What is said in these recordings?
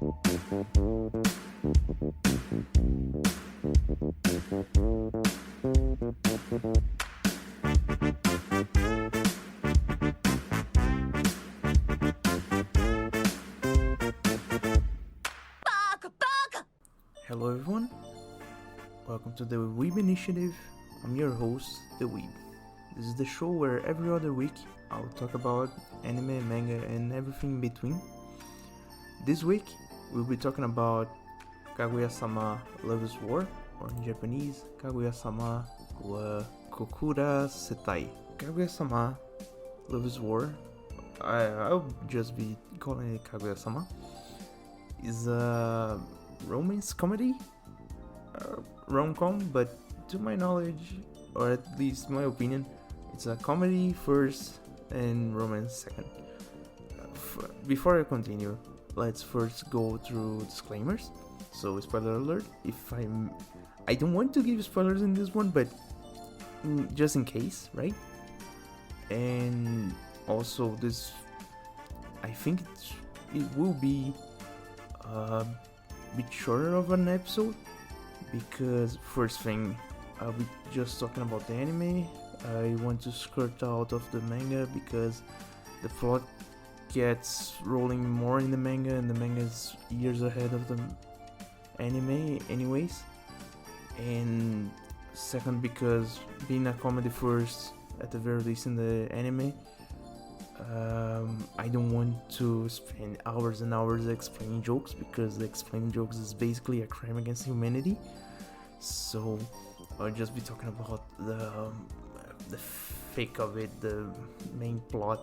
Hello everyone, welcome to the Weeb initiative. I'm your host, the Weeb. This is the show where every other week I'll talk about anime, manga, and everything in between. This week we'll be talking about Kaguya-sama Love is War, or in Japanese, Kaguya-sama wa Kokura Setai. Kaguya-sama Love is War, I'll just be calling it Kaguya-sama, is a romance comedy, rom-com, but to my knowledge, or at least my opinion, it's a comedy first and romance second. Before I continue, let's first go through disclaimers. So, spoiler alert, I don't want to give spoilers in this one, but just in case, right? And also this, I think it will be bit shorter of an episode, because first thing, I'll be just talking about the anime. I want to skirt out of the manga because the plot gets rolling more in the manga, and the manga is years ahead of the anime anyways. And second, because being a comedy first, at the very least in the anime, I don't want to spend hours and hours explaining jokes, because explaining jokes is basically a crime against humanity. So I'll just be talking about the fake of it, the main plot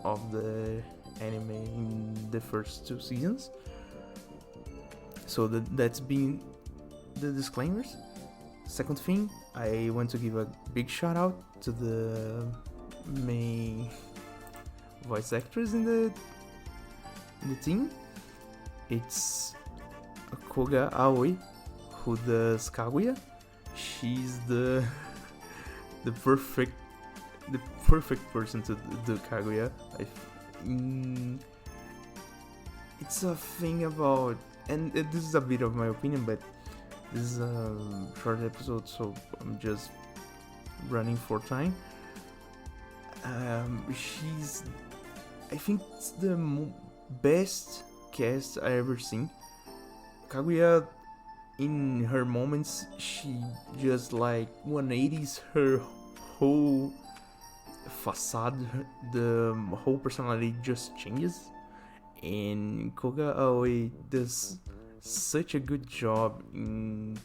of the anime in the first 2 seasons. So that's been the disclaimers. Second thing, I want to give a big shout out to the main voice actress in the team. It's Koga Aoi, who does Kaguya. She's the perfect person to do Kaguya. It's a thing about, and this is a bit of my opinion, but this is a short episode, so I'm just running for time. I think it's the best cast I ever seen. Kaguya, in her moments, she just like 180s her whole facade, the whole personality just changes, and Koga Aoi does such a good job in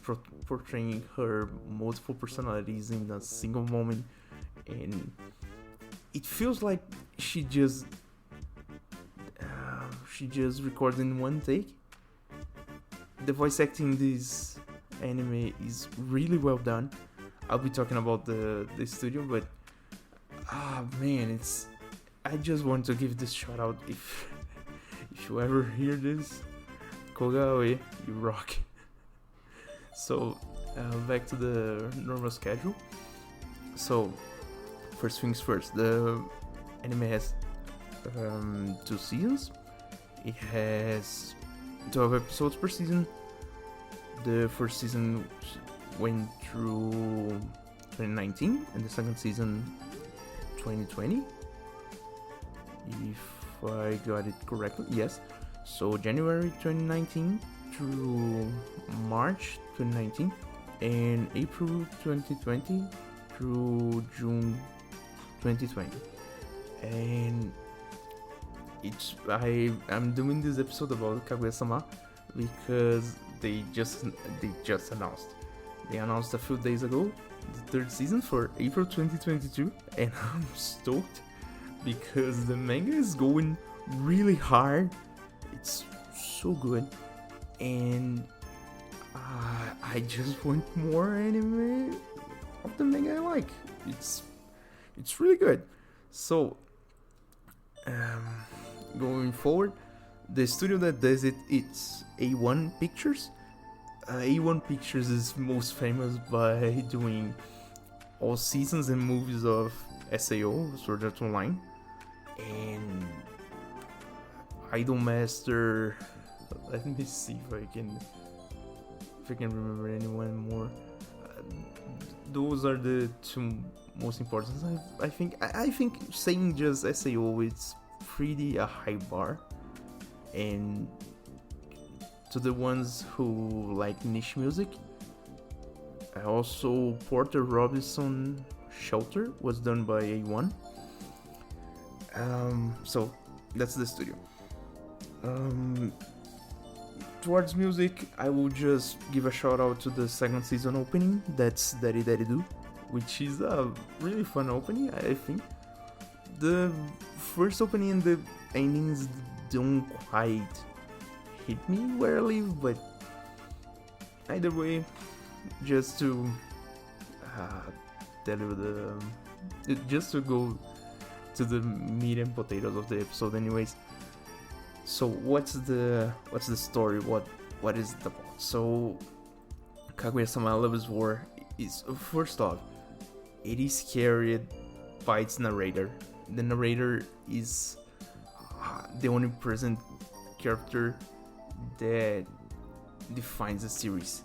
portraying her multiple personalities in a single moment, and it feels like she just recorded in one take. The voice acting in this anime is really well done. I'll be talking about the studio, but man, I just want to give this shout out. If you ever hear this, Koga Aoi, you rock. So back to the normal schedule. So first things first, the anime has 2 seasons. It has 12 episodes per season. The first season went through 2019, and the second season 2020, if I got it correctly. Yes, so January 2019 through March 2019, and April 2020 through June 2020. And I'm doing this episode about Kaguya-sama because they just announced. They announced a few days ago the 3rd season for April 2022, and I'm stoked because the manga is going really hard. It's so good, and I just want more anime of the manga I like. It's really good. So going forward, the studio that does it's A1 Pictures. A1 Pictures is most famous by doing all seasons and movies of SAO, Sword Art Online, and Idolmaster Let me see if I can remember anyone more. Those are the two most important. I think saying just SAO, it's pretty a high bar, and to the ones who like niche music, also Porter Robinson Shelter was done by A1. So that's the studio. Towards music, I will just give a shout out to the second season opening. That's Daddy Daddy Do, which is a really fun opening. I think the first opening and the endings don't quite hit me where I live, but either way, just to tell you just to go to the meat and potatoes of the episode, anyways. So what's the story? What is it about? So Kaguya-sama Loves War is, first off, it is carried by its narrator. The narrator is the only present character that defines the series.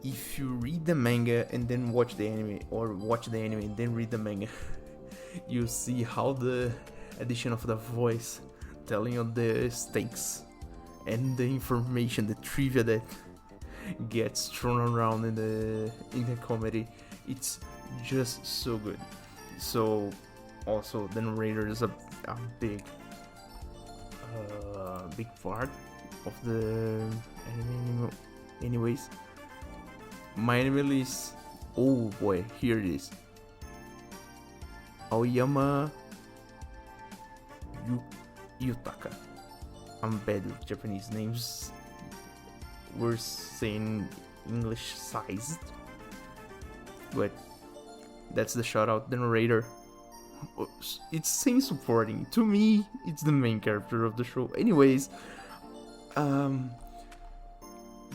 If you read the manga and then watch the anime, or watch the anime and then read the manga, you see how the addition of the voice telling you the stakes and the information, the trivia that gets thrown around in the comedy, it's just so good. So also the narrator is a big part of the anime. Anyways, my anime list, oh boy, here it is. Aoyama Yutaka. I'm bad with Japanese names. We're saying English sized, but that's the shout out. The narrator, it's same supporting. To me, it's the main character of the show. Anyways,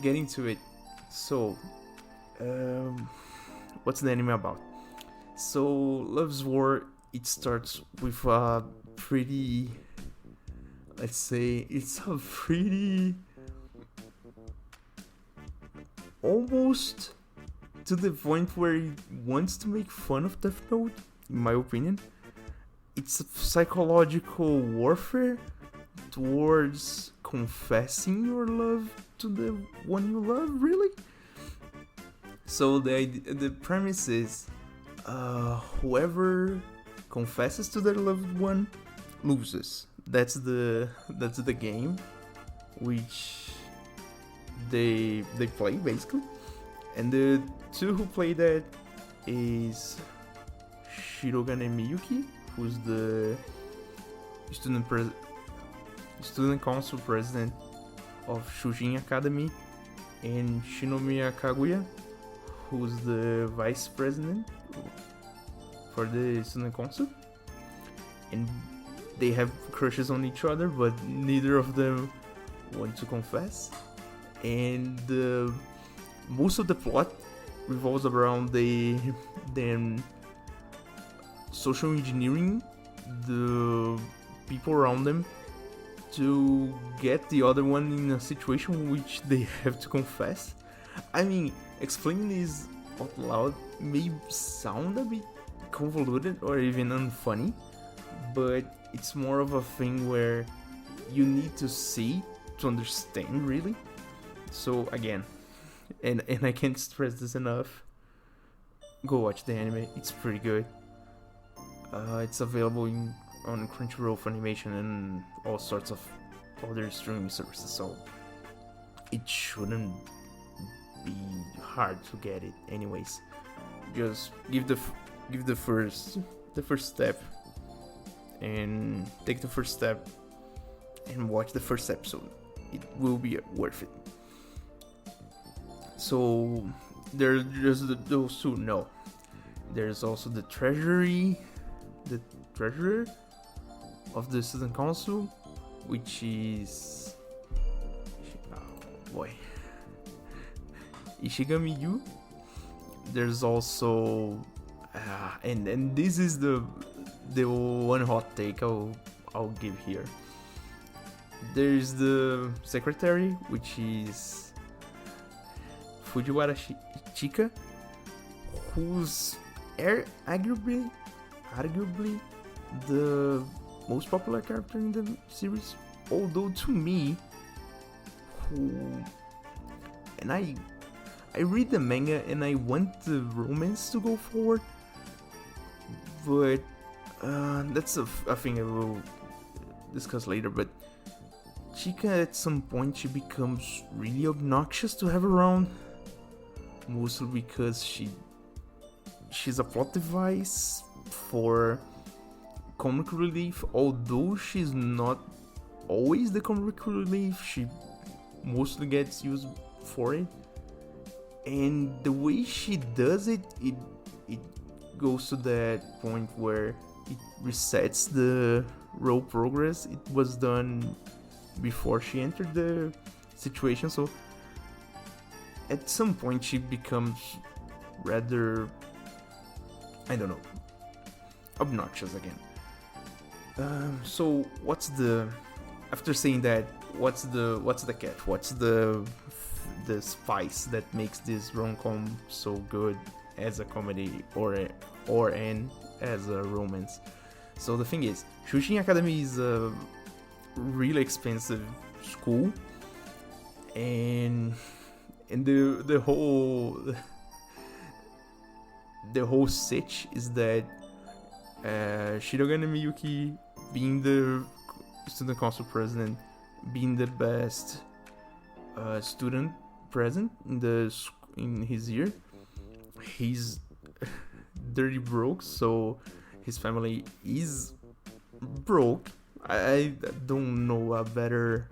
getting to it. So, what's the anime about? So, Love's War, it starts with a pretty, let's say, it's a pretty, almost to the point where it wants to make fun of Death Note, in my opinion. It's a psychological warfare towards confessing your love to the one you love, really? So the premise is, whoever confesses to their loved one loses. That's the game which they play, basically. And the two who play that is Shirogane Miyuki, who's the student council president of Shujin Academy, and Shinomiya Kaguya, who's the vice president for the student council. And they have crushes on each other, but neither of them want to confess. And most of the plot revolves around them social engineering the people around them to get the other one in a situation in which they have to confess. I mean, explaining this out loud may sound a bit convoluted or even unfunny, but it's more of a thing where you need to see to understand, really. So again, and I can't stress this enough, go watch the anime, it's pretty good. It's available on Crunchyroll Funimation and all sorts of other streaming services, so it shouldn't be hard to get it. Anyways, just give the first step, and take the first step and watch the first episode. It will be worth it. So there's just those two. No, there's also the treasurer of the student council, which is Ishigami Yu. There's also and this is the one hot take I'll give here. There's the secretary, which is Fujiwara Chika, who's arguably the most popular character in the series. Although to me, and I read the manga and I want the romance to go forward, but that's a thing I will discuss later. But Chika, at some point, she becomes really obnoxious to have around, mostly because she's a plot device for comic relief. Although she's not always the comic relief, she mostly gets used for it. And the way she does it goes to that point where it resets the role progress. It was done before she entered the situation, so at some point she becomes rather, I don't know, obnoxious again. So what's the, after saying that, what's the catch? What's the spice that makes this rom-com so good as a comedy or as a romance? So the thing is, Shushin Academy is a really expensive school, and the whole sitch is that Shirogane Miyuki, being the student council president, being the best student present in his year, he's dirty broke, so his family is broke. I don't know a better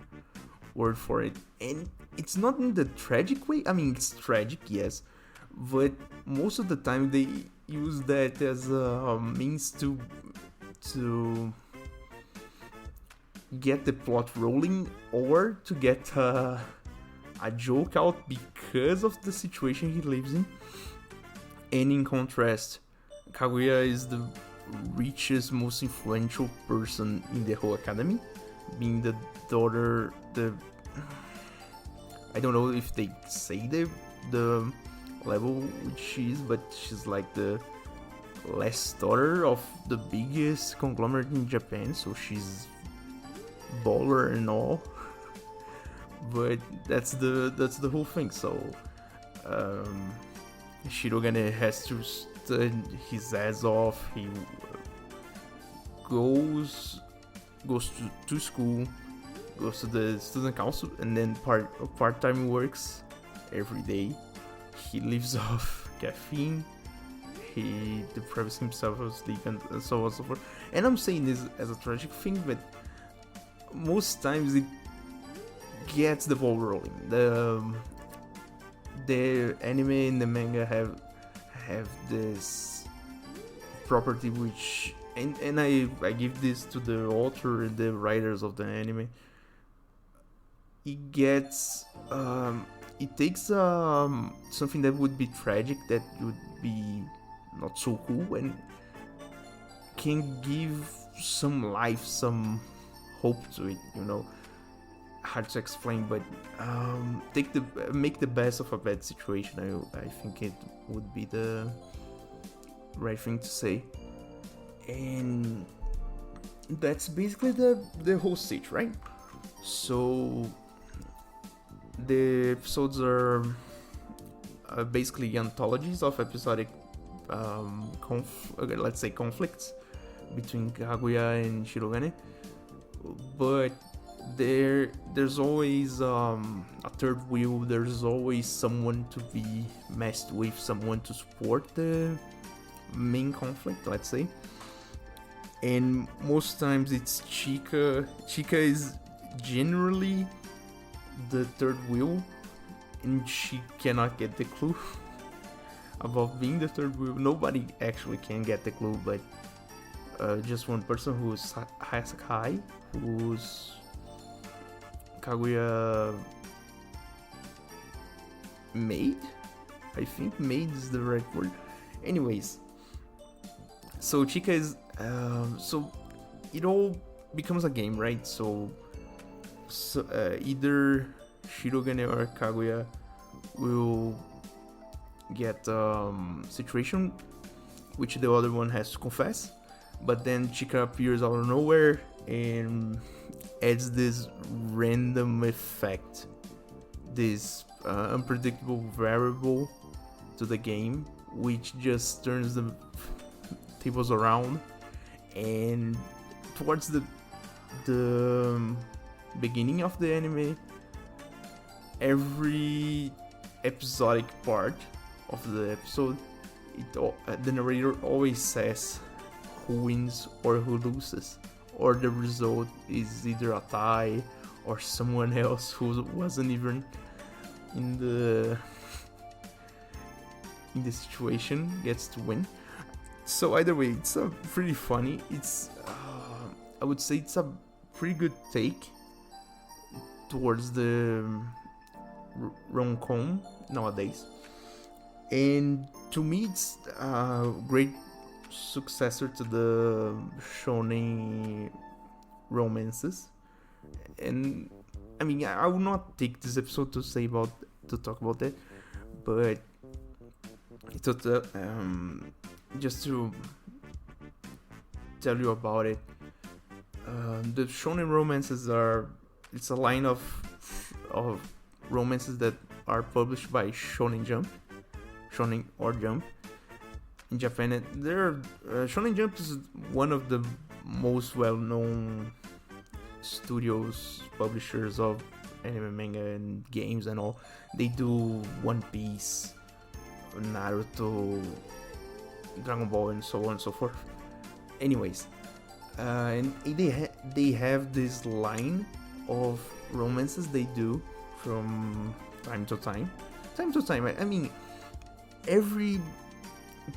word for it, and it's not in the tragic way. I mean, it's tragic, yes, but most of the time they use that as a means to get the plot rolling, or to get a joke out because of the situation he lives in. And in contrast, Kaguya is the richest, most influential person in the whole academy, being the daughter, I don't know if they say the level which she is, but she's like the last daughter of the biggest conglomerate in Japan, so she's baller and all. But that's the whole thing. So Shirogane has to study his ass off. He goes to school, goes to the student council, and then part-time works every day. He lives off caffeine. He deprives himself of sleep, and so on and so forth. And I'm saying this as a tragic thing, but most times it gets the ball rolling. The anime and the manga have this property which, and I give this to the author and the writers of the anime. It gets it takes something that would be tragic, that would be not so cool, and can give some life, some hope to it, you know. Hard to explain, but make the best of a bad situation. I think it would be the right thing to say, and that's basically the whole stage, right? So the episodes are basically anthologies of episodic let's say conflicts between Kaguya and Shirogane, but there's always a third wheel. There's always someone to be messed with, someone to support the main conflict, let's say. And most times it's Chika. Chika is generally the third wheel, and she cannot get the clue about being the third wheel. Nobody actually can get the clue, but just one person, who's Hasakai, who's Kaguya maid. I think maid is the right word. Anyways, so Chika is so it all becomes a game, right? So so, either Shirogane or Kaguya will get situation which the other one has to confess, but then Chika appears out of nowhere and adds this random effect, this unpredictable variable to the game, which just turns the tables around. And towards the beginning of the anime, every episodic part of the episode, the narrator always says who wins or who loses, or the result is either a tie or someone else who wasn't even in the situation gets to win. So either way, it's pretty funny. It's I would say it's a pretty good take towards the rom-com nowadays, and to me it's a great successor to the shonen romances. And I mean, I will not take this episode to talk about that, but it's just to tell you about it. The shonen romances it's a line of romances that are published by Shonen Jump in Japan. Shonen Jump is one of the most well-known studios, publishers of anime, manga, and games and all. They do One Piece, Naruto, Dragon Ball, and so on and so forth. Anyways, and they have this line of romances they do from time to time. I mean, every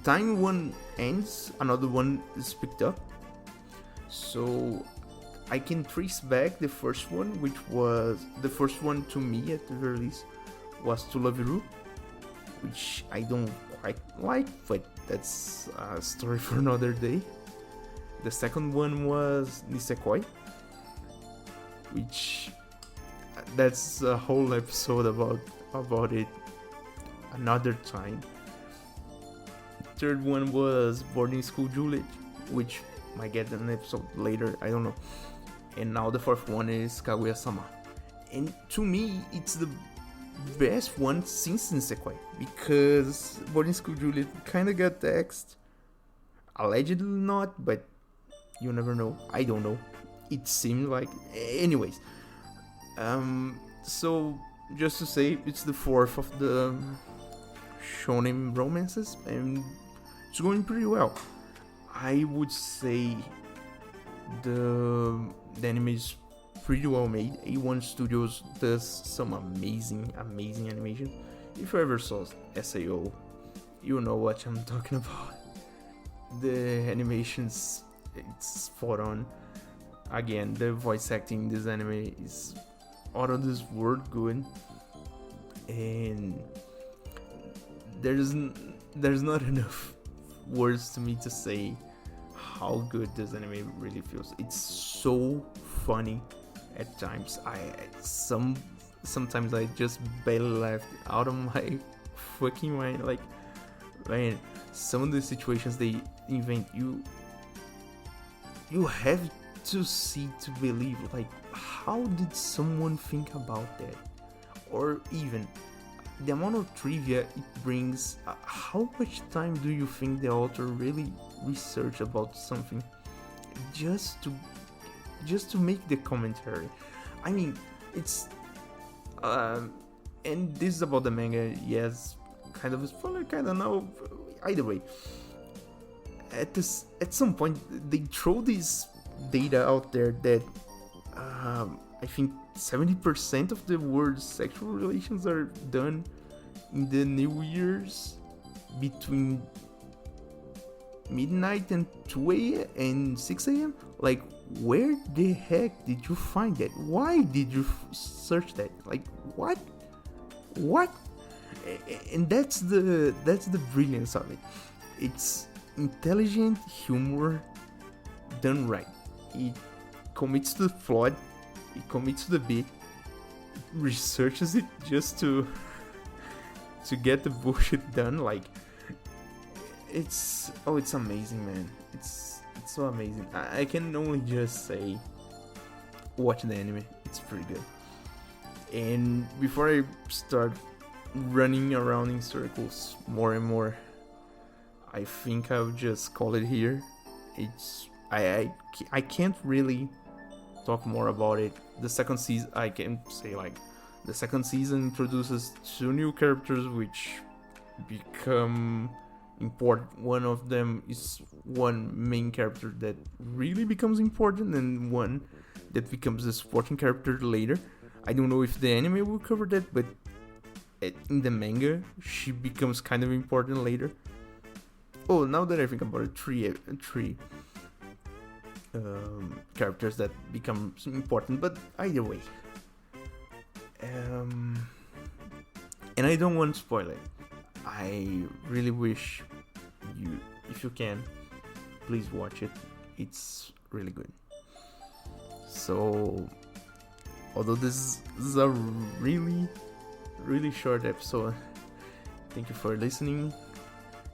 time one ends, another one is picked up. So I can trace back the first one, which was the first one to me at the very least, was To Love You, which I don't quite like, but that's a story for another day. The second one was Nisekoi, which that's a whole episode about it another time. Third one was Boarding School Juliet, which might get an episode later, I don't know. And now the fourth one is Kaguya-sama. And to me, it's the best one since Nisekoi, because Boarding School Juliet kinda got axed. Allegedly not, but you never know. I don't know. It seemed like... Anyways. So, just to say, it's the fourth of the shonen romances, and it's going pretty well. I would say the anime is pretty well made. A1 Studios does some amazing animation. If you ever saw SAO, you know what I'm talking about. The animations, it's spot on. Again, the voice acting in this anime is out of this world good, and there's not enough words to me to say how good this anime really feels. It's so funny at times. Sometimes I just barely laughed out of my fucking mind. Like, man, some of the situations they invent, you have to see to believe. Like, how did someone think about that? Or even the amount of trivia it brings. How much time do you think the author really researched about something just to make the commentary? I mean, it's and this is about the manga. Yes, kind of spoiler, kind of no. Either way, at some point they throw this data out there that I think 70% of the world's sexual relations are done in the New Year's between midnight and 2 a.m. and 6 a.m. Like, where the heck did you find that? Why did you search that? Like, what? And that's the brilliance of it. It's intelligent humor done right. It commits to the plot It commits to the beat, researches it just to get the bullshit done. Like, it's amazing, man. It's so amazing. I can only just say, watch the anime. It's pretty good. And before I start running around in circles more and more, I think I'll just call it here. I can't really talk more about it. The second season, I can say, like, the second season introduces 2 new characters which become important. One of them is one main character that really becomes important, and one that becomes a supporting character later. I don't know if the anime will cover that, but in the manga, she becomes kind of important later. Oh, now that I think about it, three characters that become important, but either way. And I don't want to spoil it. I really wish you, if you can, please watch it. It's really good. So, although this is a really short episode, thank you for listening.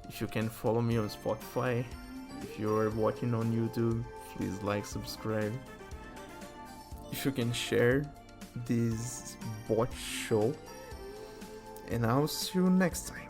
If you can follow me on Spotify, if you're watching on YouTube, please like, subscribe. If you can share this bot show, and I'll see you next time.